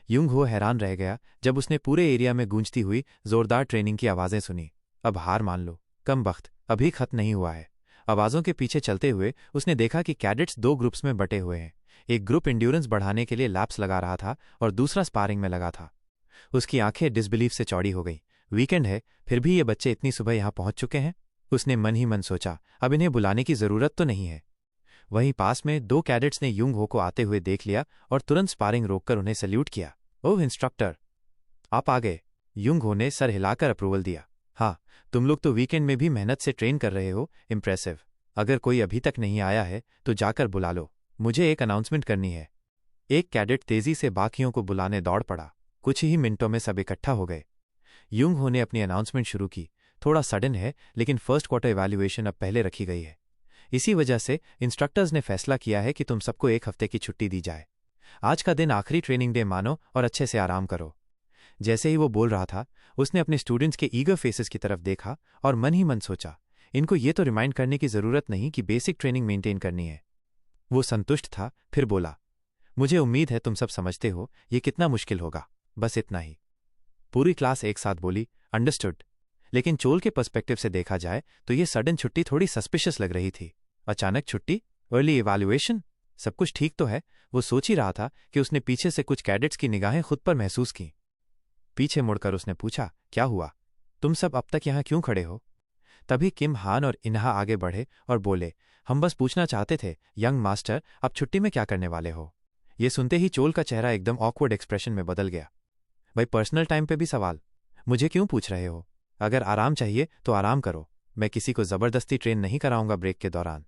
Jung हो हैरान रह गया जब उसने पूरे एरिया में गूंजती हुई जोरदार ट्रेनिंग की आवाज़ें सुनी। अब हार मान लो, कम वक्त अभी खत्म नहीं हुआ है। आवाज़ों के पीछे चलते हुए उसने देखा कि कैडेट्स दो ग्रुप्स में बटे हुए हैं। एक ग्रुप इंड्योरेंस बढ़ाने के लिए लैप्स लगा रहा था और दूसरा स्पारिंग में लगा था। उसकी आंखें डिसबिलीफ से चौड़ी हो गई। वीकेंड है, फिर भी ये बच्चे इतनी सुबह यहां पहुंच चुके हैं। उसने मन ही मन सोचा, अब इन्हें बुलाने की जरूरत तो नहीं है। वहीं पास में दो कैडेट्स ने युंग हो को आते हुए देख लिया और तुरंत स्पारिंग रोककर उन्हें सल्यूट किया। ओह इंस्ट्रक्टर, आप आ गए। युंग हो ने सर हिलाकर अप्रूवल दिया। हाँ, तुम लोग तो वीकेंड में भी मेहनत से ट्रेन कर रहे हो, इम्प्रेसिव। अगर कोई अभी तक नहीं आया है तो जाकर बुला लो, मुझे एक अनाउंसमेंट करनी है। एक कैडेट तेजी से बाकियों को बुलाने दौड़ पड़ा। कुछ ही मिनटों में सब इकट्ठा हो गए। युंग हो ने अपनी अनाउंसमेंट शुरू की। थोड़ा सडन है, लेकिन फर्स्ट क्वार्टर इवैल्यूएशन अब पहले रखी गई है। इसी वजह से इंस्ट्रक्टर्स ने फैसला किया है कि तुम सबको एक हफ्ते की छुट्टी दी जाए। आज का दिन आखिरी ट्रेनिंग डे मानो और अच्छे से आराम करो। जैसे ही वो बोल रहा था, उसने अपने स्टूडेंट्स के ईगर फेसेस की तरफ देखा और मन ही मन सोचा, इनको ये तो रिमाइंड करने की जरूरत नहीं कि बेसिक ट्रेनिंग मेंटेन करनी है। वो संतुष्ट था, फिर बोला, मुझे उम्मीद है तुम सब समझते हो ये कितना मुश्किल होगा, बस इतना ही। पूरी क्लास एक साथ बोली, अंडरस्टूड। लेकिन चोल के पर्सपेक्टिव से देखा जाए तो ये सडन छुट्टी थोड़ी सस्पिशियस लग रही थी। अचानक छुट्टी, अर्ली इवैल्यूएशन, सब कुछ ठीक तो है। वो सोच ही रहा था कि उसने पीछे से कुछ कैडेट्स की निगाहें खुद पर महसूस की। पीछे मुड़कर उसने पूछा, क्या हुआ, तुम सब अब तक यहां क्यों खड़े हो? तभी किम हान और इन्हा आगे बढ़े और बोले, हम बस पूछना चाहते थे यंग मास्टर, आप छुट्टी में क्या करने वाले हो? ये सुनते ही चोल का चेहरा एकदम ऑकवर्ड एक्सप्रेशन में बदल गया। भाई पर्सनल टाइम पे भी सवाल, मुझे क्यों पूछ रहे हो? अगर आराम चाहिए तो आराम करो, मैं किसी को जबरदस्ती ट्रेन नहीं कराऊंगा ब्रेक के दौरान।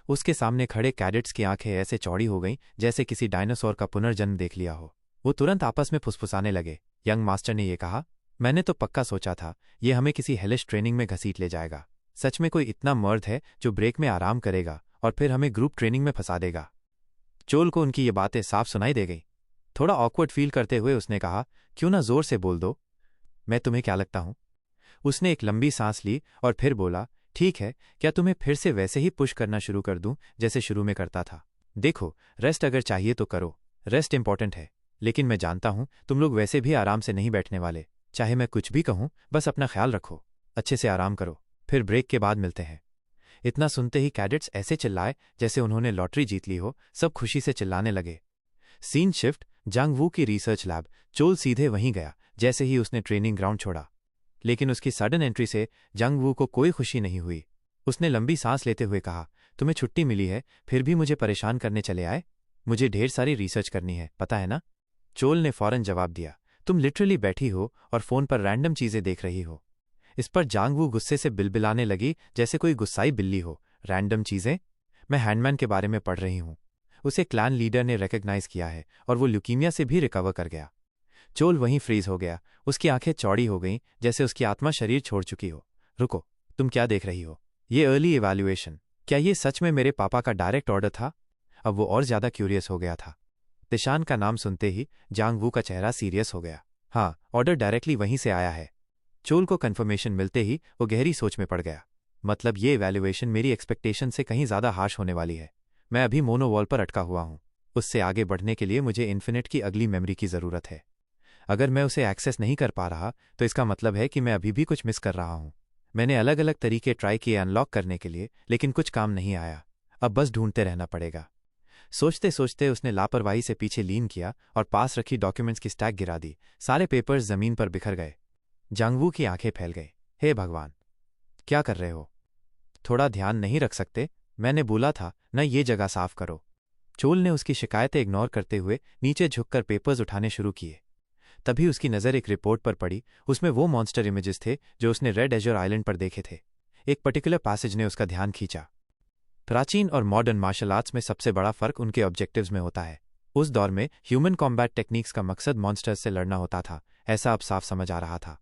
उसके सामने खड़े कैडेट्स की आंखें ऐसे चौड़ी हो गईं जैसे किसी डायनासोर का पुनर्जन्म देख लिया हो। वो तुरंत आपस में फुसफुसाने लगे। यंग मास्टर ने यह कहा, मैंने तो पक्का सोचा था ये हमें किसी हेलिश ट्रेनिंग में घसीट ले जाएगा। सच में कोई इतना मर्द है जो ब्रेक में आराम करेगा और फिर हमें ग्रुप ट्रेनिंग में फंसा देगा? चोल को उनकी ये बातें साफ सुनाई दे गई। थोड़ा ऑकवर्ड फील करते हुए उसने कहा, क्यों ना जोर से बोल दो, मैं तुम्हें क्या लगता हूं? उसने एक लंबी सांस ली और फिर बोला, ठीक है, क्या तुम्हें फिर से वैसे ही पुश करना शुरू कर दूं जैसे शुरू में करता था? देखो, रेस्ट अगर चाहिए तो करो, रेस्ट इंपॉर्टेंट है, लेकिन मैं जानता हूं तुम लोग वैसे भी आराम से नहीं बैठने वाले। चाहे मैं कुछ भी कहूं, बस अपना ख्याल रखो, अच्छे से आराम करो, फिर ब्रेक के बाद मिलते हैं। इतना सुनते ही कैडेट्स ऐसे चिल्लाए जैसे उन्होंने लॉटरी जीत ली हो। सब खुशी से चिल्लाने लगे। सीन शिफ्ट, जांग वू की रिसर्च लैब। चोल सीधे वहीं गया जैसे ही उसने ट्रेनिंग ग्राउंड छोड़ा। लेकिन उसकी सडन एंट्री से जांग वू को कोई खुशी नहीं हुई। उसने लंबी सांस लेते हुए कहा, तुम्हें छुट्टी मिली है, फिर भी मुझे परेशान करने चले आए? मुझे ढेर सारी रिसर्च करनी है, पता है ना? चोल ने फौरन जवाब दिया, तुम लिटरली बैठी हो और फोन पर रैंडम चीजें देख रही हो। इस पर जांग वू गुस्से से बिलबिलाने लगी जैसे कोई गुस्साई बिल्ली हो। रैंडम चीजें? मैं हैंडमैन के बारे में पढ़ रही हूं। उसे क्लैन लीडर ने रिकॉग्नाइज किया है और वो ल्यूकीमिया से भी रिकवर कर गया। चोल वहीं फ्रीज हो गया। उसकी आंखें चौड़ी हो गईं जैसे उसकी आत्मा शरीर छोड़ चुकी हो। रुको, तुम क्या देख रही हो? ये अर्ली इवैल्यूएशन, क्या ये सच में मेरे पापा का डायरेक्ट ऑर्डर था? अब वो और ज्यादा क्यूरियस हो गया था। तिशान का नाम सुनते ही जांग वू का चेहरा सीरियस हो गया। हाँ, ऑर्डर डायरेक्टली वहीं से आया है। चोल को कन्फर्मेशन मिलते ही वो गहरी सोच में पड़ गया। मतलब ये इवैल्यूएशन मेरी एक्सपेक्टेशन से कहीं ज्यादा हार्श होने वाली है। मैं अभी मोनोवॉल पर अटका हुआ हूं। उससे आगे बढ़ने के लिए मुझे इन्फिनिट की अगली मेमोरी की जरूरत है। अगर मैं उसे एक्सेस नहीं कर पा रहा तो इसका मतलब है कि मैं अभी भी कुछ मिस कर रहा हूं। मैंने अलग अलग तरीके ट्राई किए अनलॉक करने के लिए, लेकिन कुछ काम नहीं आया। अब बस ढूंढते रहना पड़ेगा। सोचते सोचते उसने लापरवाही से पीछे लीन किया और पास रखी डॉक्यूमेंट्स की स्टैक गिरा दी। सारे पेपर्स जमीन पर बिखर गए। जांगवू की आंखें फैल गई। हे भगवान, क्या कर रहे हो? थोड़ा ध्यान नहीं रख सकते? मैंने बोला था न, ये जगह साफ करो। चोल ने उसकी शिकायतें इग्नोर करते हुए नीचे झुककर पेपर्स उठाने शुरू किए। तभी उसकी नज़र एक रिपोर्ट पर पड़ी। उसमें वो मॉन्स्टर इमेजेस थे जो उसने रेड एजर आइलैंड पर देखे थे। एक पर्टिकुलर पैसेज ने उसका ध्यान खींचा। प्राचीन और मॉडर्न मार्शल आर्ट्स में सबसे बड़ा फर्क उनके ऑब्जेक्टिव्स में होता है। उस दौर में ह्यूमन कॉम्बैट टेक्निक्स का मकसद मॉन्स्टर्स से लड़ना होता था, ऐसा अब साफ समझ आ रहा था।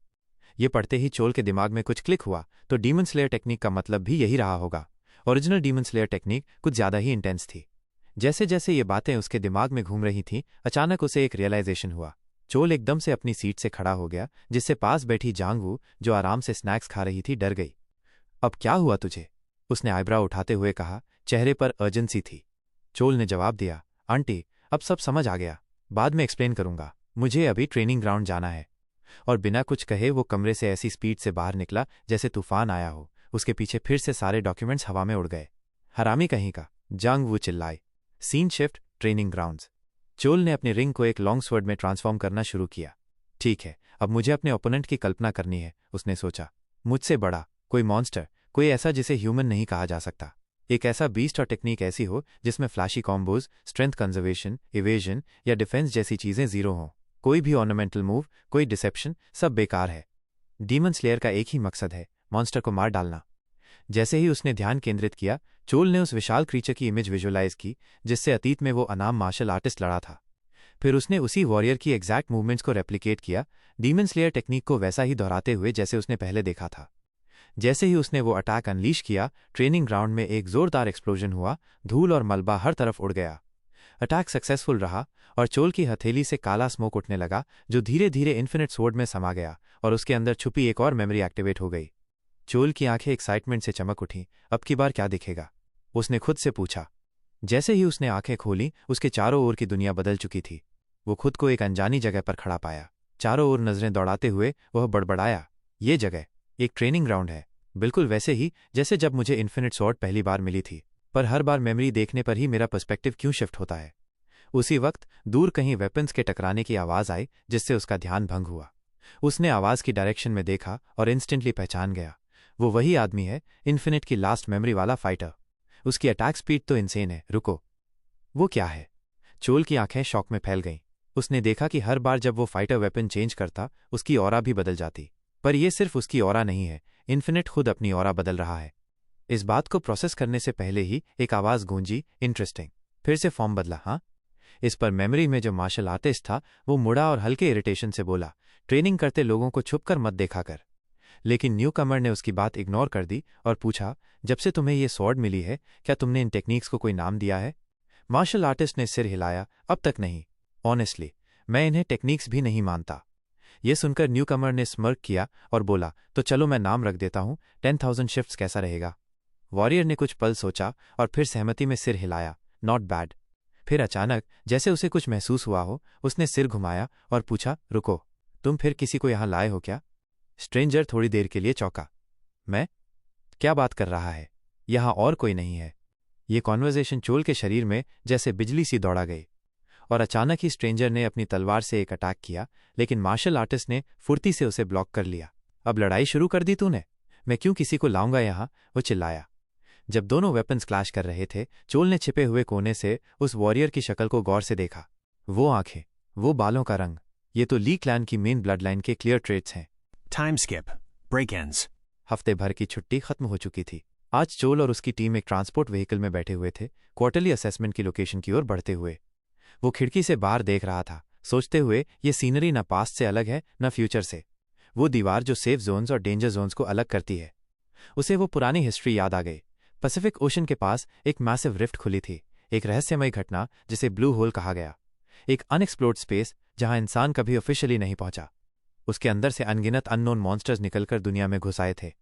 ये पढ़ते ही चोल के दिमाग में कुछ क्लिक हुआ, तो डीमन स्लेयर टेक्निक का मतलब भी यही रहा होगा। ओरिजिनल डीमन स्लेयर टेक्निक कुछ ज्यादा ही इंटेंस थी। जैसे जैसे ये बातें उसके दिमाग में घूम रही थीं, अचानक उसे एक रियलाइजेशन हुआ। चोल एकदम से अपनी सीट से खड़ा हो गया, जिससे पास बैठी जांग वू, जो आराम से स्नैक्स खा रही थी, डर गई। अब क्या हुआ तुझे? उसने आईब्राव उठाते हुए कहा। चेहरे पर अर्जेंसी थी। चोल ने जवाब दिया, आंटी, अब सब समझ आ गया, बाद में एक्सप्लेन करूंगा। मुझे अभी ट्रेनिंग ग्राउंड जाना है। और बिना कुछ कहे वो कमरे से ऐसी स्पीड से बाहर निकला जैसे तूफान आया हो। उसके पीछे फिर से सारे डॉक्यूमेंट्स हवा में उड़ गए। हरामी कहीं का, जंग वो चिल्लाए। Scene shift, training grounds. Chol ने अपनी रिंग को एक लॉन्ग स्वर्ड में ट्रांसफॉर्म करना शुरू किया। ठीक है, अब मुझे अपने ओपोनेंट की कल्पना करनी है, उसने सोचा। मुझसे बड़ा, कोई मॉन्स्टर, कोई ऐसा जिसे ह्यूमन नहीं कहा जा सकता। एक ऐसा बीस्ट और टेक्निक ऐसी हो जिसमें flashy combos, strength conservation, evasion या डिफेंस जैसी चीजें जीरो हों। कोई भी ऑर्नामेंटल मूव, कोई डिसेप्शन, सब बेकार है। डीमन स्लेयर का एक ही मकसद है, मॉन्स्टर को मार डालना। जैसे ही उसने ध्यान केंद्रित किया, चोल ने उस विशाल क्रीचर की इमेज विजुअलाइज की जिससे अतीत में वो अनाम मार्शल आर्टिस्ट लड़ा था। फिर उसने उसी वॉरियर की एग्जैक्ट मूवमेंट्स को रेप्लिकेट किया, डीमन स्लेयर टेक्निक को वैसा ही दोहराते हुए जैसे उसने पहले देखा था। जैसे ही उसने वो अटैक अनलीश किया, ट्रेनिंग ग्राउंड में एक जोरदार एक्सप्लोजन हुआ, धूल और मलबा हर तरफ उड़ गया। अटैक सक्सेसफुल रहा और चोल की हथेली से काला स्मोक उठने लगा जो धीरे धीरे इन्फिनिट स्वॉर्ड में समा गया और उसके अंदर छुपी एक और मेमोरी एक्टिवेट हो गई। चोल की आंखें एक्साइटमेंट से चमक उठीं। अब की बार क्या दिखेगा, उसने खुद से पूछा। जैसे ही उसने आंखें खोली, उसके चारों ओर की दुनिया बदल चुकी थी। वो खुद को एक अनजानी जगह पर खड़ा पाया। चारों ओर नजरें दौड़ाते हुए वह बड़बड़ाया, ये जगह एक ट्रेनिंग ग्राउंड है, बिल्कुल वैसे ही जैसे जब मुझे इन्फिनिट स्वॉर्ड पहली बार मिली थी। पर हर बार मेमोरी देखने पर ही मेरा पर्सपेक्टिव क्यों शिफ्ट होता है। उसी वक्त दूर कहीं वेपन्स के टकराने की आवाज आई जिससे उसका ध्यान भंग हुआ। उसने आवाज की डायरेक्शन में देखा और इंस्टेंटली पहचान गया। वो वही आदमी है, इन्फिनिट की लास्ट मेमोरी वाला फाइटर। उसकी अटैक स्पीड तो इंसेन है। रुको, वो क्या है? चोल की आंखें शॉक में फैल गईं। उसने देखा कि हर बार जब वो फाइटर वेपन चेंज करता, उसकी ऑरा भी बदल जाती। पर यह सिर्फ उसकी ऑरा नहीं है, इन्फिनिट खुद अपनी ऑरा बदल रहा है। इस बात को प्रोसेस करने से पहले ही एक आवाज गूंजी, इंटरेस्टिंग। फिर से फॉर्म बदला। हाँ, इस पर मेमोरी में जो मार्शल आर्टिस्ट था वो मुड़ा और हल्के इरिटेशन से बोला, ट्रेनिंग करते लोगों को छुपकर मत देखा कर। लेकिन न्यू कमर ने उसकी बात इग्नोर कर दी और पूछा, जब से तुम्हें ये स्वॉर्ड मिली है, क्या तुमने इन टेक्निक्स को कोई नाम दिया है? मार्शल आर्टिस्ट ने सिर हिलाया, अब तक नहीं। ऑनेस्टली, मैं इन्हें टेक्निक्स भी नहीं मानता। यह सुनकर न्यू कमर ने स्मर्क किया और बोला, तो चलो मैं नाम रख देता हूं, 10,000 शिफ्ट्स कैसा रहेगा? वॉरियर ने कुछ पल सोचा और फिर सहमति में सिर हिलाया, नॉट बैड। फिर अचानक, जैसे उसे कुछ महसूस हुआ हो, उसने सिर घुमाया और पूछा, रुको, तुम फिर किसी को यहां लाए हो क्या? स्ट्रेंजर थोड़ी देर के लिए चौंका। मैं? क्या बात कर रहा है? यहां और कोई नहीं है। ये कॉन्वर्जेशन चोल के शरीर में जैसे बिजली सी दौड़ा गई और अचानक ही स्ट्रेंजर ने अपनी तलवार से एक अटैक किया, लेकिन मार्शल आर्टिस्ट ने फुर्ती से उसे ब्लॉक कर लिया। अब लड़ाई शुरू कर दी तूने? मैं क्यों किसी को लाऊंगा यहां? वो चिल्लाया। जब दोनों वेपन्स क्लैश कर रहे थे, चोल ने छिपे हुए कोने से उस वॉरियर की शक्ल को गौर से देखा। वो आंखें, वो बालों का रंग, ये तो ली क्लैन की मेन ब्लड लाइन के क्लियर ट्रेट्स हैं। Time skip. Break-ins. हफ्ते भर की छुट्टी खत्म हो चुकी थी। आज चोल और उसकी टीम एक ट्रांसपोर्ट व्हीकल में बैठे हुए थे, क्वार्टरली असेसमेंट की लोकेशन की ओर बढ़ते हुए। वो खिड़की से बाहर देख रहा था, सोचते हुए ये सीनरी न पास्ट से अलग है न फ्यूचर से। वो दीवार जो सेफ जोन्स और डेंजर जोन्स को अलग करती है। उसे वो पुरानी हिस्ट्री याद आ गई। पैसिफिक ओशन के पास एक मैसिव रिफ्ट खुली थी, एक रहस्यमय घटना जिसे ब्लू होल कहा गया। एक अनएक्सप्लोर्ड स्पेस जहां इंसान कभी ऑफिशियली नहीं पहुंचा। उसके अंदर से अनगिनत अननोन मॉन्स्टर्स निकलकर दुनिया में घुस आए थे।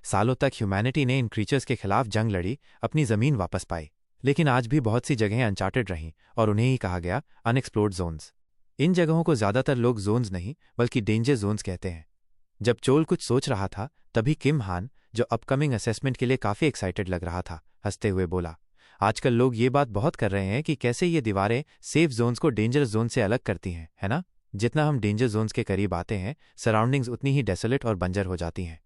सालों तक ह्यूमैनिटी ने इन क्रीचर्स के खिलाफ जंग लड़ी, अपनी जमीन वापस पाई। लेकिन आज भी बहुत सी जगहें अनचार्टेड रहीं और उन्हें ही कहा गया अनएक्सप्लोर्ड जोन्स। इन जगहों को ज्यादातर लोग जोन्स नहीं बल्कि डेंजर जोन्स कहते हैं। जब चोल कुछ सोच रहा था, तभी किम हान, जो अपकमिंग असेसमेंट के लिए काफी एक्साइटेड लग रहा था, हंसते हुए बोला, आजकल लोग ये बात बहुत कर रहे हैं कि कैसे ये दीवारें सेफ जोन्स को डेंजरस जोन से अलग करती हैं, है ना? जितना हम डेंजर जोन्स के करीब आते हैं, सराउंडिंग्स उतनी ही डेसोलेट और बंजर हो जाती हैं।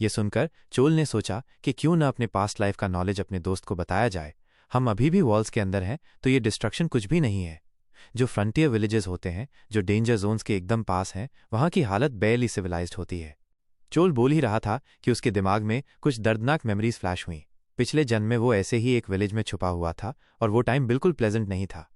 ये सुनकर चोल ने सोचा कि क्यों न अपने पास्ट लाइफ का नॉलेज अपने दोस्त को बताया जाए। हम अभी भी वॉल्स के अंदर हैं, तो ये डिस्ट्रक्शन कुछ भी नहीं है। जो फ्रंटियर विलेजेस होते हैं, जो डेंजर जोन्स के एकदम पास हैं, वहां की हालत बेयरली सिविलाइज्ड होती है। चोल बोल ही रहा था कि उसके दिमाग में कुछ दर्दनाक मेमोरीज फ्लैश हुई। पिछले जन्म में वो ऐसे ही एक विलेज में छुपा हुआ था और वो टाइम बिल्कुल प्लेजेंट नहीं था।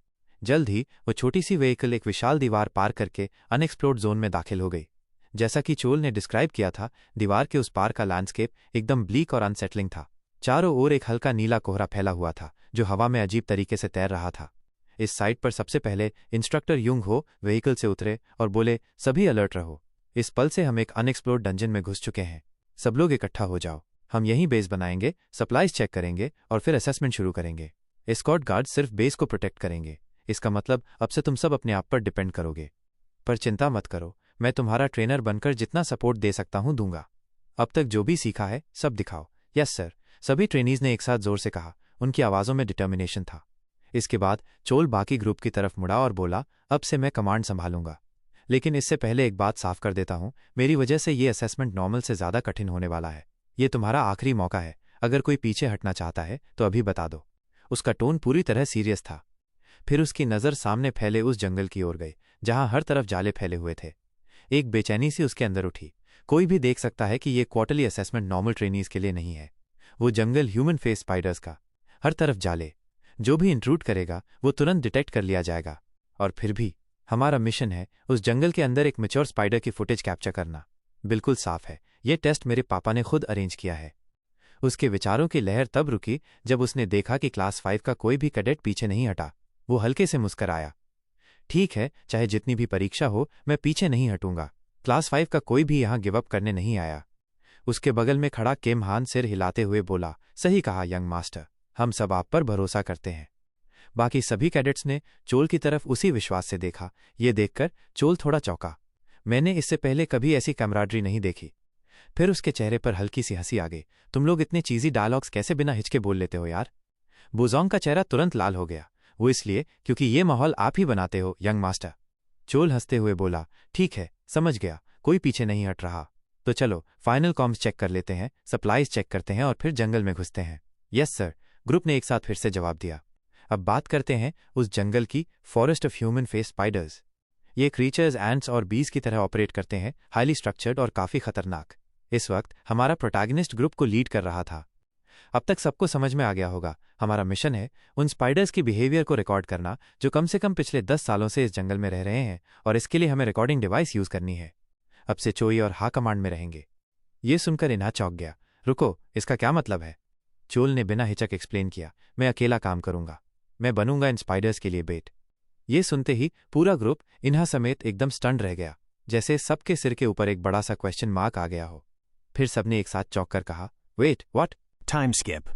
जल्द ही वो छोटी सी व्हीकल एक विशाल दीवार पार करके अनएक्सप्लोर्ड जोन में दाखिल हो गई। जैसा कि चोल ने डिस्क्राइब किया था, दीवार के उस पार का लैंडस्केप एकदम ब्लीक और अनसेटलिंग था। चारों ओर एक हल्का नीला कोहरा फैला हुआ था जो हवा में अजीब तरीके से तैर रहा था। इस साइट पर सबसे पहले इंस्ट्रक्टर युंग हो व्हीकल से उतरे और बोले, सभी अलर्ट रहो। इस पल से हम एक अनएक्सप्लोर्ड डंजन में घुस चुके हैं। सब लोग इकट्ठा हो जाओ। हम यहीं बेस बनाएंगे, सप्लाईज चेक करेंगे और फिर असेसमेंट शुरू करेंगे। एस्कॉर्ट गार्ड सिर्फ बेस को प्रोटेक्ट करेंगे। इसका मतलब अब से तुम सब अपने आप पर डिपेंड करोगे। पर चिंता मत करो, मैं तुम्हारा ट्रेनर बनकर जितना सपोर्ट दे सकता हूं दूंगा। अब तक जो भी सीखा है सब दिखाओ। यस सर, सभी ट्रेनीज ने एक साथ जोर से कहा। उनकी आवाज़ों में डिटर्मिनेशन था। इसके बाद चोल बाकी ग्रुप की तरफ मुड़ा और बोला, अब से मैं कमांड संभालूंगा। लेकिन इससे पहले एक बात साफ कर देता हूं, मेरी वजह से ये असेसमेंट नॉर्मल से ज़्यादा कठिन होने वाला है। ये तुम्हारा आखिरी मौका है, अगर कोई पीछे हटना चाहता है तो अभी बता दो। उसका टोन पूरी तरह सीरियस था। फिर उसकी नज़र सामने फैले उस जंगल की ओर गई जहां हर तरफ जाले फैले हुए थे। एक बेचैनी सी उसके अंदर उठी। कोई भी देख सकता है कि ये क्वार्टरली असेसमेंट नॉर्मल ट्रेनीज के लिए नहीं है। वो जंगल ह्यूमन फेस स्पाइडर्स का, हर तरफ जाले, जो भी इंट्रूड करेगा वो तुरंत डिटेक्ट कर लिया जाएगा। और फिर भी हमारा मिशन है उस जंगल के अंदर एक मैच्योर स्पाइडर की फुटेज कैप्चर करना। बिल्कुल साफ है, ये टेस्ट मेरे पापा ने खुद अरेंज किया है। उसके विचारों की लहर तब रुकी जब उसने देखा कि क्लास 5 का कोई भी कैडेट पीछे नहीं हटा। वो हल्के से मुस्कराया। ठीक है, चाहे जितनी भी परीक्षा हो, मैं पीछे नहीं हटूंगा। क्लास 5 का कोई भी यहां गिव अप करने नहीं आया। उसके बगल में खड़ा किम हान सिर हिलाते हुए बोला, सही कहा यंग मास्टर, हम सब आप पर भरोसा करते हैं। बाकी सभी कैडेट्स ने चोल की तरफ उसी विश्वास से देखा। ये देखकर चोल थोड़ा चौंका। मैंने इससे पहले कभी ऐसी कैमराडरी नहीं देखी। फिर उसके चेहरे पर हल्की सी हंसी आ गई। तुम लोग इतने चीजी डायलॉग्स कैसे बिना हिचके बोल लेते हो यार? बुजोंग का चेहरा तुरंत लाल हो गया। वो इसलिए क्योंकि ये माहौल आप ही बनाते हो यंग मास्टर। चोल हंसते हुए बोला, ठीक है, समझ गया, कोई पीछे नहीं हट रहा। तो चलो फाइनल कॉम्स चेक कर लेते हैं, सप्लाईज चेक करते हैं और फिर जंगल में घुसते हैं। यस सर, ग्रुप ने एक साथ फिर से जवाब दिया। अब बात करते हैं उस जंगल की, forest of human face spiders. ये क्रीचर्स एंट्स और बीज की तरह ऑपरेट करते हैं, हाईली स्ट्रक्चर्ड और काफ़ी खतरनाक। इस वक्त हमारा प्रोटैगनिस्ट ग्रुप को लीड कर रहा था। अब तक सबको समझ में आ गया होगा, हमारा मिशन है उन स्पाइडर्स की बिहेवियर को रिकॉर्ड करना जो कम से कम पिछले 10 सालों से इस जंगल में रह रहे हैं, और इसके लिए हमें रिकॉर्डिंग डिवाइस यूज़ करनी है। अब से चोई और हा कमांड में रहेंगे। ये सुनकर इन्हा चौंक गया। रुको, इसका क्या मतलब है? चोल ने बिना हिचक एक्सप्लेन किया, मैं अकेला काम करूंगा, मैं बनूंगा इन स्पाइडर्स के लिए बेट। ये सुनते ही पूरा ग्रुप इन्हा समेत एकदम स्टंड रह गया, जैसे सबके सिर के ऊपर एक बड़ा सा क्वेश्चन मार्क आ गया हो। फिर सबने एक साथ चौंक कर कहा, वेट व्हाट? Time skip.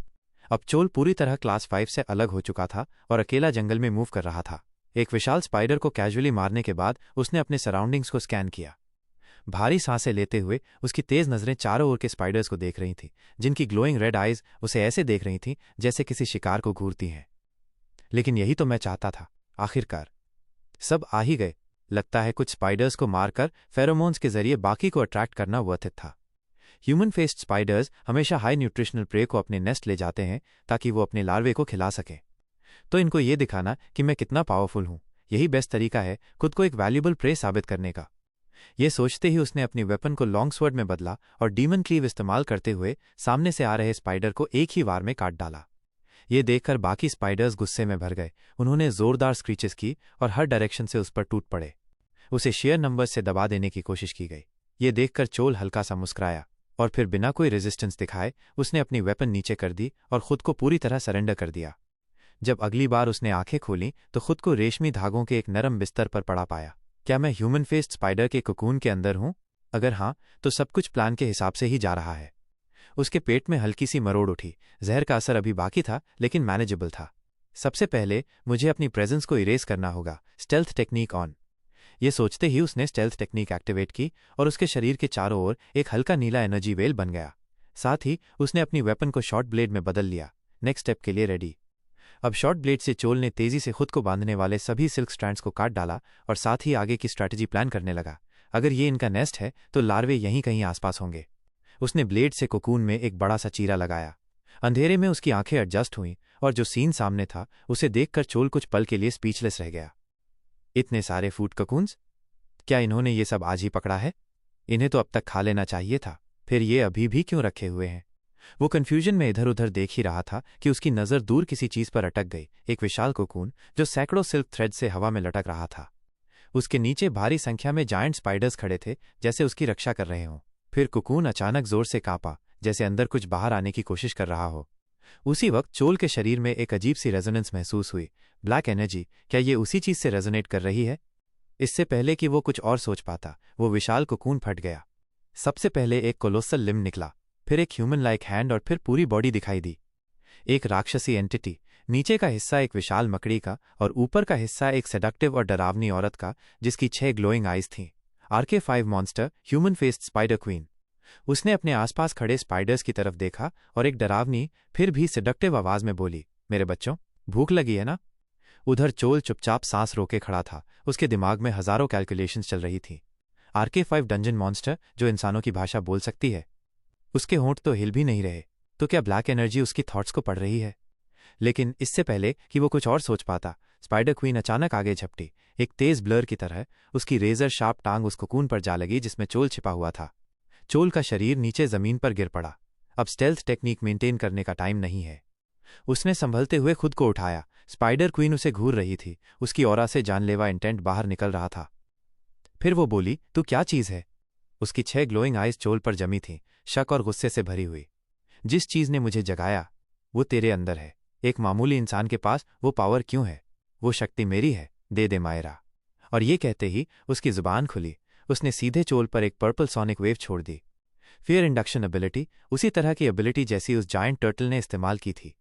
अब चोल पूरी तरह क्लास 5 से अलग हो चुका था और अकेला जंगल में मूव कर रहा था। एक विशाल स्पाइडर को कैजुअली मारने के बाद उसने अपने सराउंडिंग्स को स्कैन किया। भारी सांसें लेते हुए उसकी तेज नजरें चारों ओर के स्पाइडर्स को देख रही थीं, जिनकी ग्लोइंग रेड आइज उसे ऐसे देख रही थीं जैसे किसी शिकार को घूरती हैं। लेकिन यही तो मैं चाहता था। आखिरकार सब आ ही गए। लगता है कुछ स्पाइडर्स को मारकर फेरोमोन्स के जरिए बाकी को अट्रैक्ट करना वर्थ इट था। ह्यूमन फेस्ड स्पाइडर्स हमेशा हाई न्यूट्रिशनल प्रे को अपने नेस्ट ले जाते हैं ताकि वो अपने लार्वे को खिला सकें। तो इनको ये दिखाना कि मैं कितना पावरफुल हूं, यही बेस्ट तरीका है खुद को एक वैल्यूबल प्रे साबित करने का। ये सोचते ही उसने अपनी वेपन को लॉन्ग स्वर्ड में बदला और डीमन क्लीव इस्तेमाल करते हुए सामने से आ रहे स्पाइडर को एक ही वार में काट डाला। ये देखकर बाकी स्पाइडर्स गुस्से में भर गए। उन्होंने जोरदार स्क्रीचेस की और हर डायरेक्शन से उस पर टूट पड़े। उसे शेयर नंबर से दबा देने की कोशिश की गई। ये देखकर चोल हल्का सा मुस्कुराया और फिर बिना कोई रेजिस्टेंस दिखाए उसने अपनी वेपन नीचे कर दी और खुद को पूरी तरह सरेंडर कर दिया। जब अगली बार उसने आंखें खोलीं तो खुद को रेशमी धागों के एक नरम बिस्तर पर पड़ा पाया। क्या मैं ह्यूमन फेस्ड स्पाइडर के कोकून के अंदर हूं? अगर हाँ, तो सब कुछ प्लान के हिसाब से ही जा रहा है। उसके पेट में हल्की सी मरोड़ उठी। जहर का असर अभी बाकी था, लेकिन मैनेजेबल था। सबसे पहले मुझे अपनी प्रेजेंस को इरेज करना होगा। Stealth technique on. ये सोचते ही उसने स्टेल्थ टेक्निक एक्टिवेट की और उसके शरीर के चारों ओर एक हल्का नीला एनर्जी वेल बन गया। साथ ही उसने अपनी वेपन को शॉर्ट ब्लेड में बदल लिया। नेक्स्ट स्टेप के लिए रेडी। अब शॉर्ट ब्लेड से चोल ने तेजी से खुद को बांधने वाले सभी सिल्क स्ट्रैंड्स को काट डाला और साथ ही आगे की स्ट्रैटेजी प्लान करने लगा। अगर ये इनका नेस्ट है तो लार्वे यहीं कहीं आसपास होंगे। उसने ब्लेड से कोकून में एक बड़ा सा चीरा लगाया। अंधेरे में उसकी आंखें एडजस्ट हुईं और जो सीन सामने था उसे देखकर चोल कुछ पल के लिए स्पीचलेस रह गया। इतने सारे फूड कोकून्स, क्या इन्होंने ये सब आज ही पकड़ा है? इन्हें तो अब तक खा लेना चाहिए था, फिर ये अभी भी क्यों रखे हुए हैं? वो कन्फ्यूजन में इधर उधर देख ही रहा था कि उसकी नज़र दूर किसी चीज पर अटक गई। एक विशाल कोकून जो सैकड़ों सिल्क थ्रेड से हवा में लटक रहा था। उसके नीचे भारी संख्या में जायंट स्पाइडर्स खड़े थे, जैसे उसकी रक्षा कर रहे हों। फिर कोकून अचानक जोर से कांपा, जैसे अंदर कुछ बाहर आने की कोशिश कर रहा हो। उसी वक्त चोल के शरीर में एक अजीब सी रेजोनेंस महसूस हुई। ब्लैक एनर्जी, क्या ये उसी चीज से रेजोनेट कर रही है? इससे पहले कि वो कुछ और सोच पाता, वो विशाल कोकून फट गया। सबसे पहले एक कोलोसल लिम्ब निकला, फिर एक ह्यूमन लाइक हैंड और फिर पूरी बॉडी दिखाई दी। एक राक्षसी एंटिटी नीचे का हिस्सा एक विशाल मकड़ी का और ऊपर का हिस्सा एक सेडक्टिव और डरावनी औरत का जिसकी 6 ग्लोइंग आइज थीं। RK-5 monster, human faced spider queen. उसने अपने आसपास खड़े स्पाइडर्स की तरफ देखा और एक डरावनी फिर भी सेडक्टिव आवाज में बोली, मेरे बच्चों, भूख लगी है ना? उधर चोल चुपचाप सांस रोके खड़ा था। उसके दिमाग में हजारों कैलकुलेशंस चल रही थी। RK-5 डंजन मॉन्स्टर जो इंसानों की भाषा बोल सकती है, उसके होंठ तो हिल भी नहीं रहे, तो क्या ब्लैक एनर्जी उसकी थॉट्स को पढ़ रही है? लेकिन इससे पहले कि वो कुछ और सोच पाता, स्पाइडर क्वीन अचानक आगे झपटी। एक तेज ब्लर की तरह उसकी रेजर शार्प टांग उस कोकून पर जा लगी जिसमें चोल छिपा हुआ था। चोल का शरीर नीचे जमीन पर गिर पड़ा। अब स्टेल्थ टेक्निक मेंटेन करने का टाइम नहीं है। उसने संभलते हुए खुद को उठाया। स्पाइडर क्वीन उसे घूर रही थी। उसकी ऑरा से जानलेवा इंटेंट बाहर निकल रहा था। फिर वो बोली, तू क्या चीज है? उसकी 6 ग्लोइंग आइज चोल पर जमी थीं, शक और गुस्से से भरी हुई। जिस चीज ने मुझे जगाया वो तेरे अंदर है। एक मामूली इंसान के पास वो पावर क्यों है? वो शक्ति मेरी है, दे दे मायरा। और ये कहते ही उसकी जुबान खुली। उसने सीधे चोल पर एक पर्पल सोनिक वेव छोड़ दी। फियर इंडक्शन एबिलिटी, उसी तरह की एबिलिटी जैसी उस जायंट टर्टल ने इस्तेमाल की थी।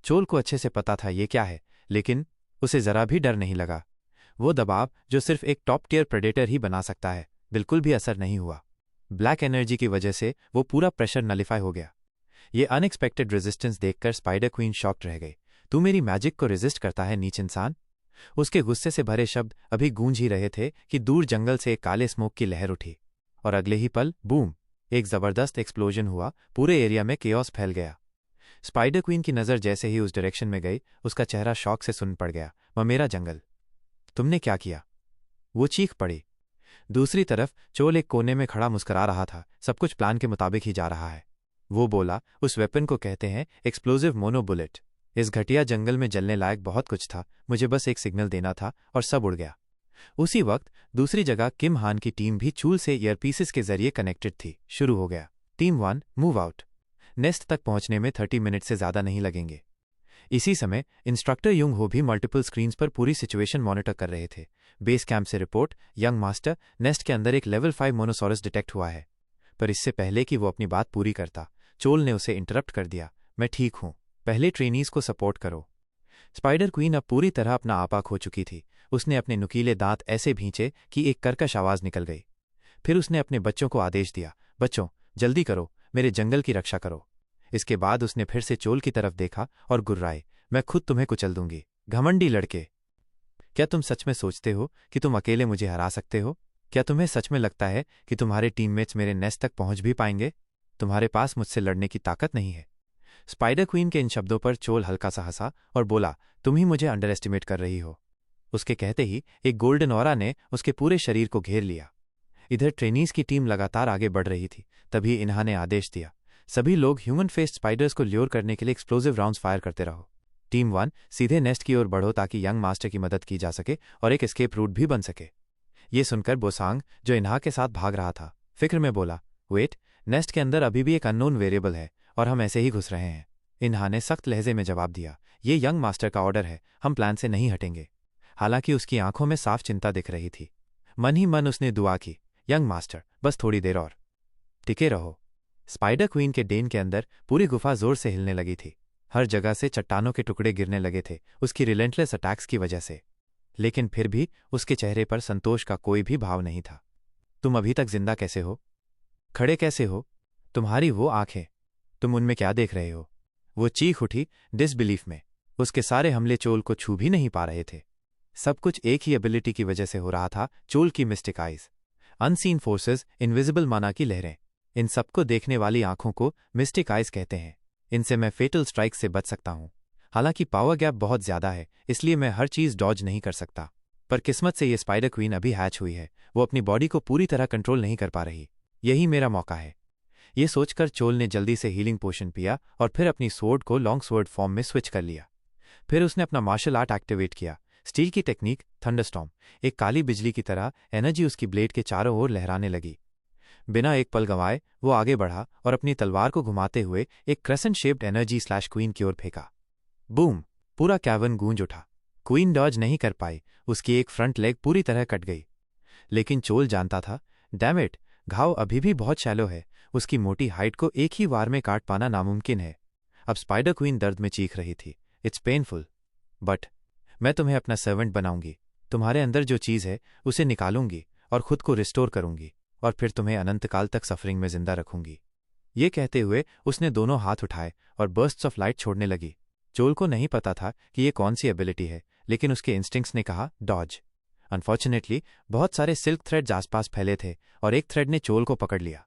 चोल को अच्छे से पता था ये क्या है, लेकिन उसे जरा भी डर नहीं लगा। वो दबाव जो सिर्फ एक टॉप टियर प्रेडेटर ही बना सकता है, बिल्कुल भी असर नहीं हुआ। ब्लैक एनर्जी की वजह से वो पूरा प्रेशर नलिफाई हो गया। ये अनएक्सपेक्टेड रेजिस्टेंस देखकर स्पाइडर क्वीन शॉक्ड रह गई। तू मेरी मैजिक को रेजिस्ट करता है, नीच इंसान? उसके गुस्से से भरे शब्द अभी गूंज ही रहे थे कि दूर जंगल से एक काले स्मोक की लहर उठी और अगले ही पल बूम, एक जबरदस्त एक्सप्लोजन हुआ। पूरे एरिया में केओस फैल गया। स्पाइडर क्वीन की नजर जैसे ही उस डायरेक्शन में गई, उसका चेहरा शॉक से सुन्न पड़ गया। वह मेरा जंगल, तुमने क्या किया? वो चीख पड़ी। दूसरी तरफ चोल एक कोने में खड़ा मुस्कुरा रहा था। सब कुछ प्लान के मुताबिक ही जा रहा है। वो बोला, उस वेपन को कहते हैं एक्सप्लोजिव मोनो बुलेट। इस घटिया जंगल में जलने लायक बहुत कुछ था, मुझे बस एक सिग्नल देना था और सब उड़ गया। उसी वक्त दूसरी जगह किम हान की टीम भी चूल से ईयरपीसेस के जरिए कनेक्टेड थी। शुरू हो गया। Team 1 move out. नेस्ट तक पहुंचने में 30 मिनट से ज्यादा नहीं लगेंगे। इसी समय इंस्ट्रक्टर युंग हो भी मल्टीपल स्क्रीन्स पर पूरी सिचुएशन मॉनिटर कर रहे थे। बेस कैंप से रिपोर्ट, यंग मास्टर, नेस्ट के अंदर एक लेवल 5 मोनोसॉरस डिटेक्ट हुआ है। पर इससे पहले कि वो अपनी बात पूरी करता, चोल ने उसे इंटरप्ट कर दिया। मैं ठीक हूं, पहले ट्रेनीज को सपोर्ट करो। स्पाइडर क्वीन अब पूरी तरह अपना आपा खो चुकी थी। उसने अपने नुकीले दांत ऐसे भींचे कि एक कर्कश आवाज निकल गई। फिर उसने अपने बच्चों को आदेश दिया, बच्चों जल्दी करो, मेरे जंगल की रक्षा करो। इसके बाद उसने फिर से चोल की तरफ देखा और गुर्राए, मैं खुद तुम्हें कुचल दूंगी, घमंडी लड़के। क्या तुम सच में सोचते हो कि तुम अकेले मुझे हरा सकते हो? क्या तुम्हें सच में लगता है कि तुम्हारे टीममेट्स मेरे नेस्ट तक पहुंच भी पाएंगे? तुम्हारे पास मुझसे लड़ने की ताकत नहीं है। स्पाइडर क्वीन के इन शब्दों पर चोल हल्का सा हंसा और बोला, तुम ही मुझे अंडर एस्टिमेट कर रही हो। उसके कहते ही एक गोल्डन ऑरा ने उसके पूरे शरीर को घेर लिया। इधर ट्रेनीज की टीम लगातार आगे बढ़ रही थी। तभी इन्हा ने आदेश दिया, सभी लोग ह्यूमन फेस्ड स्पाइडर्स को ल्योर करने के लिए एक्सप्लोजिव राउंड्स फायर करते रहो। टीम 1 सीधे नेस्ट की ओर बढ़ो ताकि यंग मास्टर की मदद की जा सके और एक एस्केप रूट भी बन सके। ये सुनकर बोसांग, जो इन्हा के साथ भाग रहा था, फिक्र में बोला, वेट, नेस्ट के अंदर अभी भी एक अननोन वेरिएबल है और हम ऐसे ही घुस रहे हैं। इन्हा ने सख्त लहजे में जवाब दिया, ये यंग मास्टर का ऑर्डर है, हम प्लान से नहीं हटेंगे। हालांकि उसकी आंखों में साफ चिंता दिख रही थी। मन ही मन उसने दुआ की, यंग मास्टर बस थोड़ी देर और टिके रहो। स्पाइडर क्वीन के डेन के अंदर पूरी गुफा जोर से हिलने लगी थी। हर जगह से चट्टानों के टुकड़े गिरने लगे थे, उसकी रिलेंटलेस अटैक्स की वजह से। लेकिन फिर भी उसके चेहरे पर संतोष का कोई भी भाव नहीं था। तुम अभी तक जिंदा कैसे हो? खड़े कैसे हो? तुम्हारी वो आंखें, तुम उनमें क्या देख रहे हो? वो चीख उठी डिसबिलीफ में। उसके सारे हमले चोल को छू भी नहीं पा रहे थे। सब कुछ एक ही एबिलिटी की वजह से हो रहा था, चोल की mistake eyes. Unseen forces, invisible माना की लहरें, इन सबको देखने वाली आंखों को मिस्टिक आइज कहते हैं। इनसे मैं फेटल स्ट्राइक से बच सकता हूं। हालांकि पावर गैप बहुत ज्यादा है, इसलिए मैं हर चीज डॉज नहीं कर सकता। पर किस्मत से ये स्पाइडर क्वीन अभी हैच हुई है, वो अपनी बॉडी को पूरी तरह कंट्रोल नहीं कर पा रही। यही मेरा मौका है। ये सोचकर चोल ने जल्दी से हीलिंग पोशन पिया और फिर अपनी स्वॉर्ड को लॉन्ग स्वॉर्ड फॉर्म में स्विच कर लिया। फिर उसने अपना मार्शल आर्ट एक्टिवेट किया, स्टील की टेक्निक थंडरस्टॉर्म। एक काली बिजली की तरह एनर्जी उसकी ब्लेड के चारों ओर लहराने लगी। बिना एक पल गंवाए वो आगे बढ़ा और अपनी तलवार को घुमाते हुए एक crescent shaped energy slash queen की ओर फेंका। बूम, पूरा कैवन गूंज उठा। क्वीन डॉज नहीं कर पाई, उसकी एक फ्रंट लेग पूरी तरह कट गई। लेकिन चोल जानता था, डैम इट, घाव अभी भी बहुत शैलो है, उसकी मोटी हाइट को एक ही वार में काट पाना नामुमकिन है। अब स्पाइडर क्वीन दर्द में चीख रही थी, इट्स पेनफुल, बट मैं तुम्हें अपना सर्वेंट बनाऊंगी, तुम्हारे अंदर जो चीज़ है उसे निकालूंगी और खुद को रिस्टोर करूंगी और फिर तुम्हें अनंतकाल तक सफरिंग में जिंदा रखूंगी। ये कहते हुए उसने दोनों हाथ उठाए और बर्स्ट्स ऑफ लाइट छोड़ने लगी। चोल को नहीं पता था कि ये कौन सी एबिलिटी है, लेकिन उसके इंस्टिंक्ट्स ने कहा डॉज। अनफॉर्चुनेटली बहुत सारे सिल्क थ्रेड्स आसपास फैले थे और एक थ्रेड ने चोल को पकड़ लिया।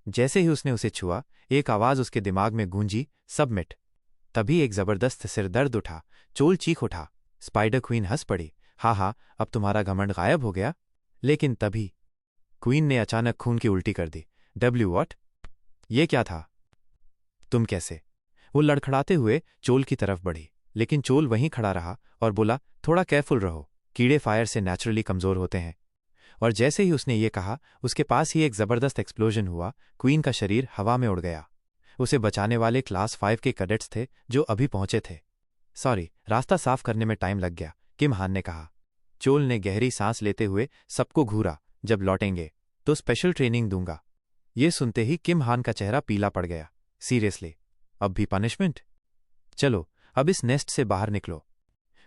जैसे ही उसने उसे छुआ, एक आवाज उसके दिमाग में गूंजी, सबमिट। तभी एक जबरदस्त सिरदर्द उठा। चोल चीख उठा। स्पाइडर क्वीन हंस पड़ी, हा अब तुम्हारा घमंड गायब हो गया। लेकिन तभी क्वीन ने अचानक खून की उल्टी कर दी। W what? ये क्या था? तुम कैसे? वो लड़खड़ाते हुए चोल की तरफ बढ़ी, लेकिन चोल वहीं खड़ा रहा और बोला, थोड़ा केयरफुल रहो, कीड़े फायर से नेचुरली कमजोर होते हैं। और जैसे ही उसने ये कहा, उसके पास ही एक जबरदस्त एक्सप्लोजन हुआ। क्वीन का शरीर हवा में उड़ गया। उसे बचाने वाले क्लास 5 के कैडेट्स थे जो अभी पहुंचे थे। सॉरी, रास्ता साफ करने में टाइम लग गया, किम हान ने कहा। चोल ने गहरी सांस लेते हुए सबको घूरा, जब लौटेंगे तो स्पेशल ट्रेनिंग दूंगा। ये सुनते ही किम हान का चेहरा पीला पड़ गया। सीरियसली? अब भी पनिशमेंट? चलो अब इस नेस्ट से बाहर निकलो।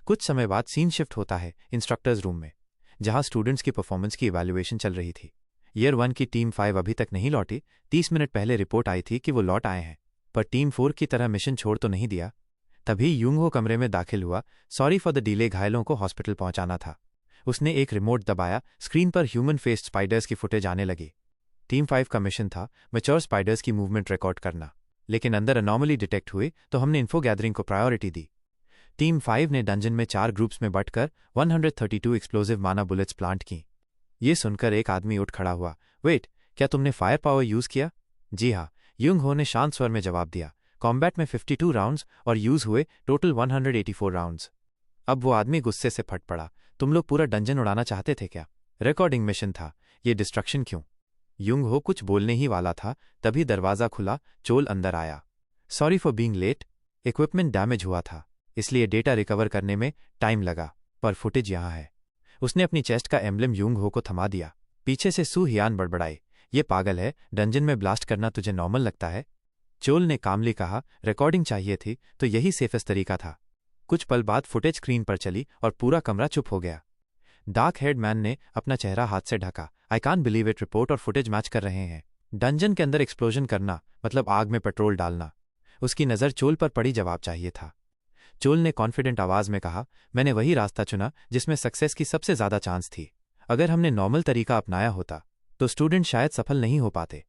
कुछ समय बाद सीन शिफ्ट होता है इंस्ट्रक्टर्स रूम में, जहां स्टूडेंट्स की परफॉर्मेंस की इवैल्यूएशन चल रही थी। ईयर 1 की टीम 5 अभी तक नहीं लौटी। 30 मिनट पहले रिपोर्ट आई थी कि वो लौट आए हैं, पर टीम 4 की तरह मिशन छोड़ तो नहीं दिया। तभी यूंगहो कमरे में दाखिल हुआ। सॉरी फॉर द डिले, घायलों को हॉस्पिटल पहुंचाना था। उसने एक रिमोट दबाया। स्क्रीन पर ह्यूमन फेस्ड स्पाइडर्स की फुटेज आने लगी। टीम 5 का मिशन था मैच्योर स्पाइडर्स की मूवमेंट रिकॉर्ड करना, लेकिन अंदर अनॉमली डिटेक्ट हुई तो हमने इन्फो गैदरिंग को प्रायोरिटी दी। टीम 5 ने डंजन में 4 ग्रुप्स में बंटकर 132 एक्सप्लोजिव माना बुलेट्स प्लांट की। ये सुनकर एक आदमी उठ खड़ा हुआ। वेट, क्या तुमने फायर पावर यूज किया? जी हाँ, यूंग हो ने शांत स्वर में जवाब दिया। कॉम्बैट में 52 राउंड्स और यूज हुए टोटल 184 राउंड्स। अब वो आदमी गुस्से से फट पड़ा। तुम लोग पूरा डंजन उड़ाना चाहते थे क्या? रिकॉर्डिंग मिशन था, ये डिस्ट्रक्शन क्यों? यूंग हो कुछ बोलने ही वाला था, तभी दरवाजा खुला। चोल अंदर आया। Sorry for being late, equipment damage हुआ था, इसलिए डेटा रिकवर करने में टाइम लगा, पर फुटेज यहां है। उसने अपनी चेस्ट का एम्ब्लेम यूंग हो को थमा दिया। पीछे से सू हियान बड़बड़ाई, ये पागल है, डंजन में ब्लास्ट करना तुझे नॉर्मल लगता है? चोल ने कामली कहा, रिकॉर्डिंग चाहिए थी तो यही सेफेस्ट तरीका था। कुछ पल बाद फुटेज स्क्रीन पर चली और पूरा कमरा चुप हो गया। डार्क हेड मैन ने अपना चेहरा हाथ से ढका। I can't believe it, report और फुटेज मैच कर रहे हैं। डंजन के अंदर एक्सप्लोजन करना मतलब आग में पेट्रोल डालना। उसकी नज़र चोल पर पड़ी, जवाब चाहिए था। चोल ने कॉन्फिडेंट आवाज में कहा, मैंने वही रास्ता चुना जिसमें सक्सेस की सबसे ज्यादा चांस थी। अगर हमने नॉर्मल तरीका अपनाया होता तो स्टूडेंट शायद सफल नहीं हो पाते।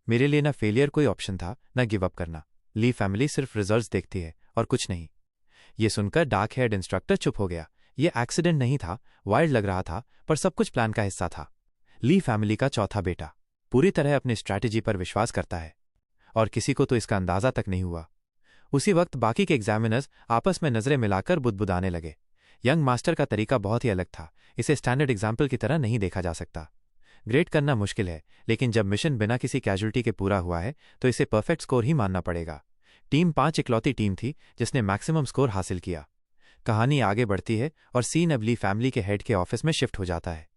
मेरे लिए ना फेलियर कोई ऑप्शन था, ना गिव अप करना। ली फैमिली सिर्फ रिजल्ट्स देखती है और कुछ नहीं। ये सुनकर डार्क हेड इंस्ट्रक्टर चुप हो गया। ये एक्सीडेंट नहीं था, वाइल्ड लग रहा था, पर सब कुछ प्लान का हिस्सा था। ली फैमिली का चौथा बेटा पूरी तरह अपनी स्ट्रैटेजी पर विश्वास करता है, और किसी को तो इसका अंदाजा तक नहीं हुआ। उसी वक्त बाकी के एग्जामिनर्स आपस में नजरें मिलाकर बुदबुदाने लगे। यंग मास्टर का तरीका बहुत ही अलग था, इसे स्टैंडर्ड एग्जाम्पल की तरह नहीं देखा जा सकता। ग्रेड करना मुश्किल है, लेकिन जब मिशन बिना किसी कैजुअल्टी के पूरा हुआ है तो इसे परफेक्ट स्कोर ही मानना पड़ेगा। टीम 5 इकलौती टीम थी जिसने मैक्सिमम स्कोर हासिल किया। कहानी आगे बढ़ती है और सीन अब ली फैमिली के हेड के ऑफिस में शिफ्ट हो जाता है।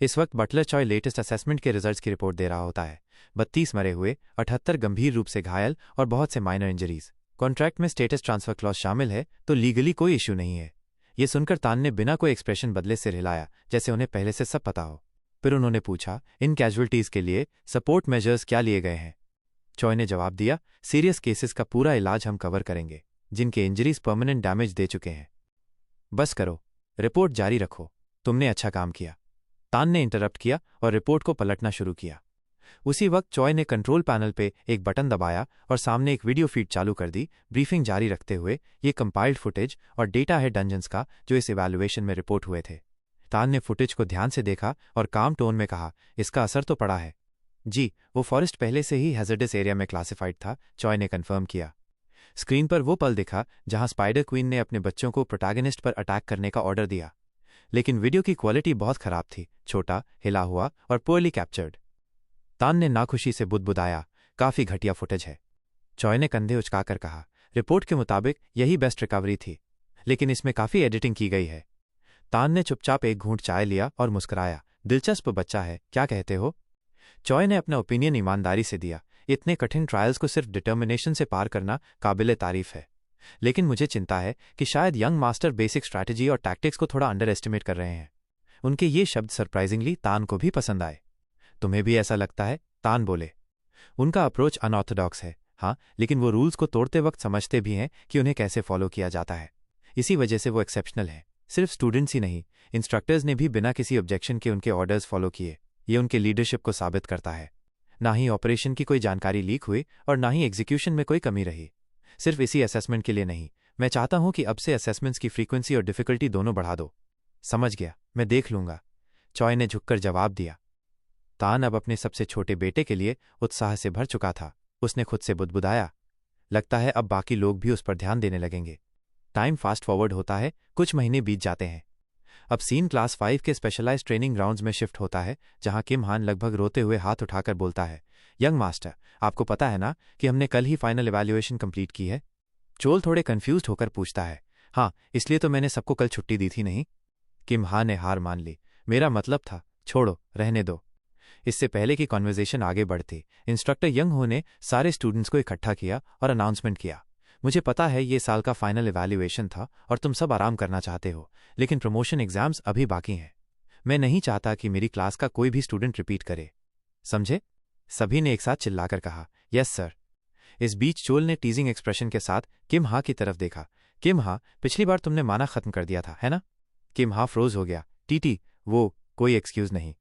इस वक्त बटलर चॉय लेटेस्ट असेसमेंट के रिजल्ट्स की रिपोर्ट दे रहा होता है। 32 मरे हुए, 78 गंभीर रूप से घायल और बहुत से माइनर इंजरीज। कॉन्ट्रैक्ट में स्टेटस ट्रांसफर क्लॉज शामिल है, तो लीगली कोई इश्यू नहीं है। ये सुनकर तान ने बिना कोई एक्सप्रेशन बदले सिर हिलाया, जैसे उन्हें पहले से सब पता हो। फिर उन्होंने पूछा, इन कैजुअल्टीज के लिए सपोर्ट मेजर्स क्या लिए गए हैं? चॉय ने जवाब दिया, सीरियस केसेस का पूरा इलाज हम कवर करेंगे, जिनके इंजरीज परमानेंट डैमेज दे चुके हैं। बस करो, रिपोर्ट जारी रखो, तुमने अच्छा काम किया। तान ने इंटरप्ट किया और रिपोर्ट को पलटना शुरू किया। उसी वक्त चॉय ने कंट्रोल पैनल पे एक बटन दबाया और सामने एक वीडियो फीड चालू कर दी, ब्रीफिंग जारी रखते हुए। ये कंपाइल्ड फुटेज और डेटा है डंजन्स का जो इस इवैल्यूएशन में रिपोर्ट हुए थे। तान ने फुटेज को ध्यान से देखा और काम टोन में कहा, इसका असर तो पड़ा है। जी, वो फॉरेस्ट पहले से ही हैजर्डस एरिया में क्लासिफाइड था, चॉय ने कंफर्म किया। स्क्रीन पर वो पल दिखा जहां स्पाइडर क्वीन ने अपने बच्चों को प्रोटैगनिस्ट पर अटैक करने का ऑर्डर दिया, लेकिन वीडियो की क्वालिटी बहुत खराब थी, छोटा, हिला हुआ और पोअरली कैप्चर्ड। तान ने नाखुशी से बुदबुदाया, काफी घटिया फुटेज है। चॉय ने कंधे उचकाकर कहा, रिपोर्ट के मुताबिक यही बेस्ट रिकवरी थी, लेकिन इसमें काफी एडिटिंग की गई है। तान ने चुपचाप एक घूंट चाय लिया और मुस्कुराया, दिलचस्प बच्चा है, क्या कहते हो? चॉय ने अपना ओपिनियन ईमानदारी से दिया, इतने कठिन ट्रायल्स को सिर्फ डिटर्मिनेशन से पार करना काबिले तारीफ है। लेकिन मुझे चिंता है कि शायद यंग मास्टर बेसिक स्ट्रैटेजी और टैक्टिक्स को थोड़ा अंडर एस्टिमेट कर रहे हैं। उनके ये शब्द सरप्राइजिंगली तान को भी पसंद आए। तुम्हें भी ऐसा लगता है? तान बोले। उनका अप्रोच अनऑर्थोडॉक्स है, हाँ, लेकिन वो रूल्स को तोड़ते वक्त समझते भी हैं कि उन्हें कैसे फॉलो किया जाता है। इसी वजह से वो एक्सेप्शनल है। सिर्फ स्टूडेंट्स ही नहीं, इंस्ट्रक्टर्स ने भी बिना किसी ऑब्जेक्शन के उनके ऑर्डर्स फॉलो किए। ये उनके लीडरशिप को साबित करता है। ना ही ऑपरेशन की कोई जानकारी लीक हुई और ना ही एग्जीक्यूशन में कोई कमी रही। सिर्फ इसी असेसमेंट के लिए नहीं, मैं चाहता हूं कि अब से असेसमेंट्स की फ्रीक्वेंसी और डिफिकल्टी दोनों बढ़ा दो। समझ गया, मैं देख लूंगा, चॉय ने झुककर जवाब दिया। तान अब अपने सबसे छोटे बेटे के लिए उत्साह से भर चुका था। उसने खुद से बुदबुदाया, लगता है अब बाकी लोग भी उस पर ध्यान देने लगेंगे। टाइम फास्ट फॉरवर्ड होता है, कुछ महीने बीत जाते हैं। अब सीन क्लास 5 के स्पेशलाइज्ड ट्रेनिंग ग्राउंड्स में शिफ्ट होता है, जहां किम हान लगभग रोते हुए हाथ उठाकर बोलता है, यंग मास्टर, आपको पता है ना कि हमने कल ही फाइनल इवैल्यूएशन कंप्लीट की है? चोल थोड़े कंफ्यूज्ड होकर पूछता है। हाँ, इसलिए तो मैंने सबको कल छुट्टी दी थी नहीं? किम हान ने हार मान ली। मेरा मतलब था, छोड़ो, रहने दो। इससे पहले कि कॉन्वर्जेशन आगे बढ़ती, इंस्ट्रक्टर यंग हो ने सारे स्टूडेंट्स को इकट्ठा किया और अनाउंसमेंट किया। मुझे पता है ये साल का फाइनल इवैल्यूएशन था और तुम सब आराम करना चाहते हो, लेकिन प्रमोशन एग्जाम्स अभी बाकी हैं। मैं नहीं चाहता कि मेरी क्लास का कोई भी स्टूडेंट रिपीट करे, समझे? सभी ने एक साथ चिल्लाकर कहा, यस सर। इस बीच चोल ने टीजिंग एक्सप्रेशन के साथ किम हा की तरफ देखा। किम हा, पिछली बार तुमने माना खत्म कर दिया था, है ना? किम हा फ्रोज हो गया। टीटी, वो कोई एक्सक्यूज नहीं।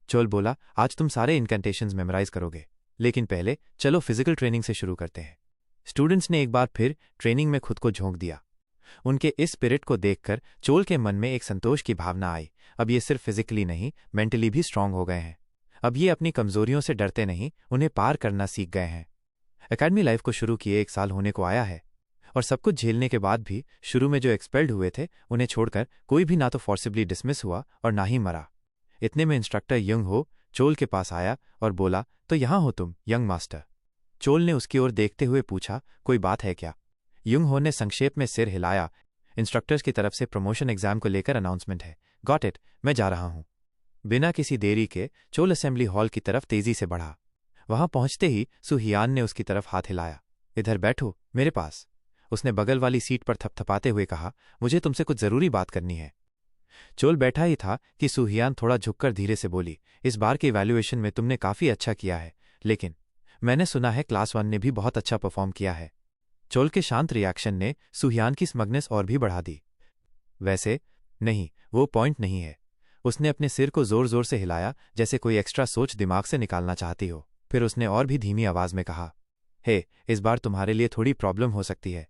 चोल बोला, आज तुम सारे इनकैंटेशंस मेमोराइज करोगे, लेकिन पहले चलो फिजिकल ट्रेनिंग से शुरू करते हैं। स्टूडेंट्स ने एक बार फिर ट्रेनिंग में खुद को झोंक दिया। उनके इस स्पिरिट को देखकर चोल के मन में एक संतोष की भावना आई। अब ये सिर्फ फिजिकली नहीं, मेंटली भी स्ट्रांग हो गए हैं। अब ये अपनी कमजोरियों से डरते नहीं, उन्हें पार करना सीख गए हैं। एकेडमी लाइफ को शुरू किए 1 साल होने को आया है, और सब कुछ झेलने के बाद भी शुरू में जो एक्सपेल्ड हुए थे, उन्हें छोड़कर कोई भी ना तो फोर्सिबली डिसमिस हुआ और ना ही मरा। इतने में इंस्ट्रक्टर यंग हो चोल के पास आया और बोला, तो यहां हो तुम, यंग मास्टर? चोल ने उसकी ओर देखते हुए पूछा, कोई बात है क्या? युंग हो ने संक्षेप में सिर हिलाया। इंस्ट्रक्टर्स की तरफ से प्रमोशन एग्जाम को लेकर अनाउंसमेंट है। गॉट इट, मैं जा रहा हूं। बिना किसी देरी के चोल असेंबली हॉल की तरफ तेजी से बढ़ा। वहां पहुंचते ही सुहियान ने उसकी तरफ हाथ हिलाया। इधर बैठो, मेरे पास। उसने बगल वाली सीट पर थपथपाते हुए कहा, मुझे तुमसे कुछ जरूरी बात करनी है। चोल बैठा ही था कि सुहियान थोड़ा झुककर धीरे से बोली, इस बार के इवैल्यूएशन में तुमने काफी अच्छा किया है, लेकिन मैंने सुना है क्लास 1 ने भी बहुत अच्छा परफॉर्म किया है। चोल के शांत रिएक्शन ने सुहियान की स्मगनेस और भी बढ़ा दी। वैसे नहीं, वो पॉइंट नहीं है। उसने अपने सिर को जोर जोर से हिलाया, जैसे कोई एक्स्ट्रा सोच दिमाग से निकालना चाहती हो। फिर उसने और भी धीमी आवाज में कहा, हे, इस बार तुम्हारे लिए थोड़ी प्रॉब्लम हो सकती है।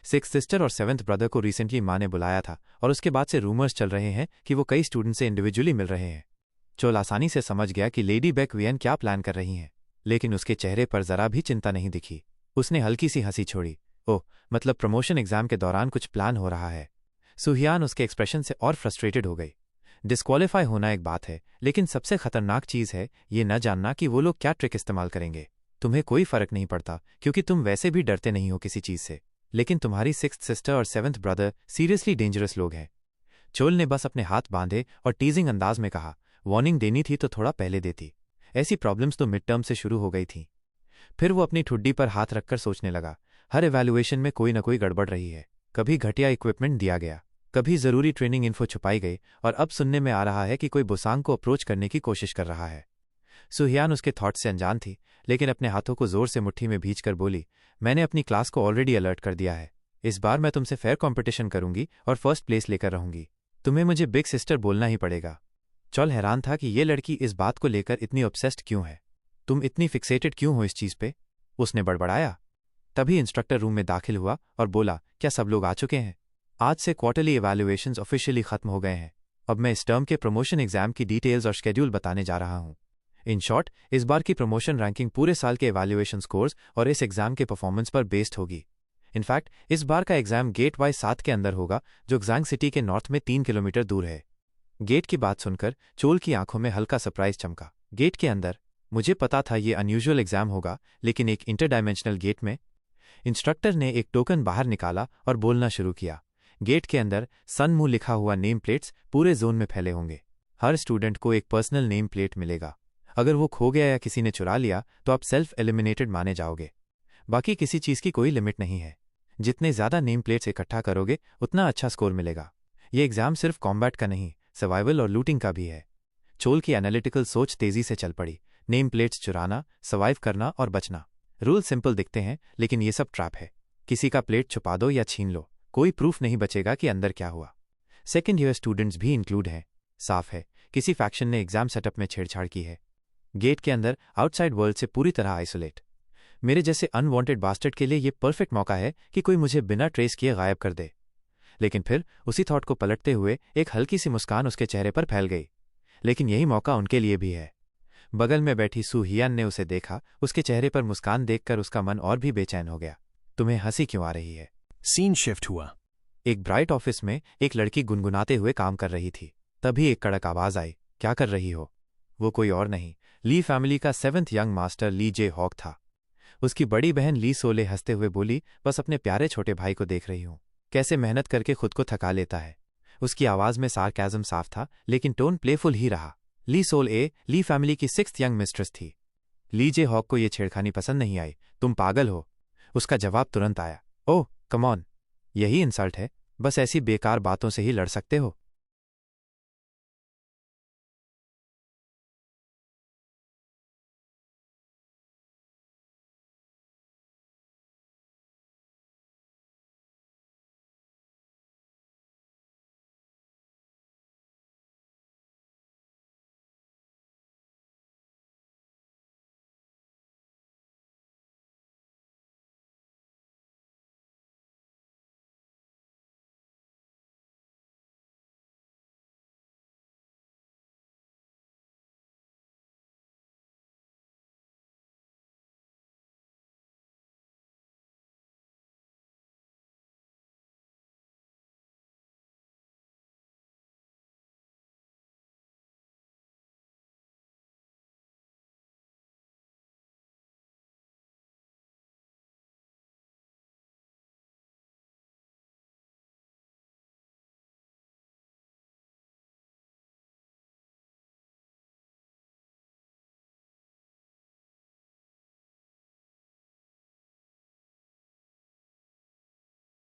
6th सिस्टर और 7th ब्रदर को रिसेंटली माँ ने बुलाया था, और उसके बाद से रूमर्स चल रहे हैं कि वो कई स्टूडेंट से इंडिविजुअली मिल रहे हैं। चोल आसानी से समझ गया कि लेडी बेक वियन क्या प्लान कर रही हैं, लेकिन उसके चेहरे पर जरा भी चिंता नहीं दिखी। उसने हल्की सी हंसी छोड़ी। ओह, मतलब प्रमोशन एग्जाम के दौरान कुछ प्लान हो रहा है। सुहियान उसके एक्सप्रेशन से और फ्रस्ट्रेटेड हो गई। डिस्क्वालीफाई होना एक बात है, लेकिन सबसे खतरनाक चीज है ये न जानना कि वो लोग क्या ट्रिक इस्तेमाल करेंगे। तुम्हें कोई फर्क नहीं पड़ता, क्योंकि तुम वैसे भी डरते नहीं हो किसी चीज से, लेकिन तुम्हारी 6th सिस्टर और 7th ब्रदर सीरियसली डेंजरस लोग हैं। चोल ने बस अपने हाथ बांधे और टीजिंग अंदाज में कहा, वार्निंग देनी थी तो थोड़ा पहले देती। ऐसी प्रॉब्लम्स तो मिड टर्म से शुरू हो गई थीं। फिर वो अपनी ठुड्डी पर हाथ रखकर सोचने लगा, हर इवैल्यूएशन में कोई न कोई गड़बड़ रही है। कभी घटिया इक्विपमेंट दिया गया, कभी जरूरी ट्रेनिंग इन्फो छुपाई गई, और अब सुनने में आ रहा है कि कोई बुसांग को अप्रोच करने की कोशिश कर रहा है। सुहियान उसके थॉट से अनजान थी, लेकिन अपने हाथों को जोर से मुट्ठी में भींचकर बोली, मैंने अपनी क्लास को ऑलरेडी अलर्ट कर दिया है। इस बार मैं तुमसे फेयर कॉम्पिटिशन करूंगी और फर्स्ट प्लेस लेकर रहूंगी। तुम्हें मुझे बिग सिस्टर बोलना ही पड़ेगा। चोल हैरान था कि ये लड़की इस बात को लेकर इतनी ऑब्सेस्ड क्यों है। तुम इतनी फिक्सेटेड क्यों हो इस चीज पे? उसने बड़बड़ाया। तभी इंस्ट्रक्टर रूम में दाखिल हुआ और बोला, क्या सब लोग आ चुके हैं? आज से क्वार्टरली इवैल्यूएशंस ऑफिशियली खत्म हो गए हैं। अब मैं इस टर्म के प्रमोशन एग्जाम की डिटेल्स और शेड्यूल बताने जा रहा हूं। इन शॉर्ट, इस बार की प्रमोशन रैंकिंग पूरे साल के इवैल्यूएशन स्कोर्स और इस एग्जाम के परफॉर्मेंस पर बेस्ड होगी। इनफैक्ट इस बार का एग्जाम गेट वाई 7 के अंदर होगा, जो ग्जांग सिटी के नॉर्थ में 3 किलोमीटर दूर है। गेट की बात सुनकर चोल की आंखों में हल्का सरप्राइज चमका। गेट के अंदर? मुझे पता था ये अनयूजुअल एग्जाम होगा, लेकिन एक इंटरडायमेंशनल गेट में? इंस्ट्रक्टर ने एक टोकन बाहर निकाला और बोलना शुरू किया। गेट के अंदर सन मूव लिखा हुआ नेम प्लेट्स पूरे जोन में फैले होंगे। हर स्टूडेंट को एक पर्सनल नेम प्लेट मिलेगा। अगर वो खो गया या किसी ने चुरा लिया तो आप सेल्फ एलिमिनेटेड माने जाओगे। बाकी किसी चीज की कोई लिमिट नहीं है। जितने ज़्यादा नेम प्लेट्स इकट्ठा करोगे उतना अच्छा स्कोर मिलेगा। ये एग्जाम सिर्फ कॉम्बैट का नहीं, सर्वाइवल और लूटिंग का भी है। चोल की एनालिटिकल सोच तेजी से चल पड़ी। नेम प्लेट्स चुराना, सर्वाइव करना और बचना। रूल सिंपल दिखते हैं, लेकिन ये सब ट्रैप है। किसी का प्लेट छुपा दो या छीन लो, कोई प्रूफ नहीं बचेगा कि अंदर क्या हुआ। सेकेंड ईयर स्टूडेंट्स भी इंक्लूड हैं। साफ है, किसी फैक्शन ने एग्जाम सेटअप में छेड़छाड़ की है। गेट के अंदर आउटसाइड वर्ल्ड से पूरी तरह आइसोलेट। मेरे जैसे अनवांटेड बास्टर्ड के लिए ये परफेक्ट मौका है कि कोई मुझे बिना ट्रेस किए गायब कर दे। लेकिन फिर उसी थॉट को पलटते हुए एक हल्की सी मुस्कान उसके चेहरे पर फैल गई। लेकिन यही मौका उनके लिए भी है। बगल में बैठी सू हियान ने उसे देखा। उसके चेहरे पर मुस्कान देखकर उसका मन और भी बेचैन हो गया। तुम्हें हंसी क्यों आ रही है? Scene shift हुआ। एक ब्राइट ऑफिस में एक लड़की गुनगुनाते हुए काम कर रही थी। तभी एक कड़क आवाज आई, क्या कर रही हो? वो कोई और नहीं, ली फैमिली का 7th यंग मास्टर ली जे हॉक था। उसकी बड़ी बहन ली सोले हंसते हुए बोली, बस अपने प्यारे छोटे भाई को देख रही हूं, कैसे मेहनत करके खुद को थका लेता है। उसकी आवाज में सार्कैज़म साफ था, लेकिन टोन प्लेफुल ही रहा। ली सोल ली फैमिली की 6th यंग मिस्ट्रेस थी। ली जे हॉक को यह छेड़खानी पसंद नहीं आई। तुम पागल हो? उसका जवाब तुरंत आया, ओह कम ऑन, यही इंसल्ट है? बस ऐसी बेकार बातों से ही लड़ सकते हो?